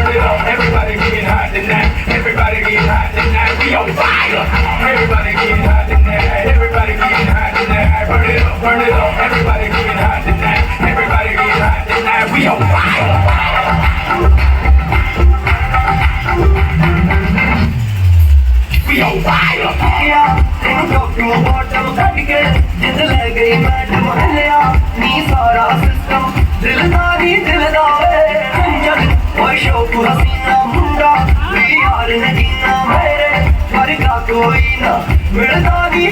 it up. Everybody getting hot tonight. Everybody getting hot tonight. We on fire. Everybody getting hot tonight. Everybody getting hot tonight. Burn it up, burn it up. Everybody getting hot tonight. Everybody getting hot tonight. We on fire. We on fire. Yeah, think of your bottom again. जिंद ले गई madam हलिया नी सारा system दिलदारी दिलदारे जग और शौक हसीना मुंडा भी यार नगीना मेरे पर का कोई ना मिलदारी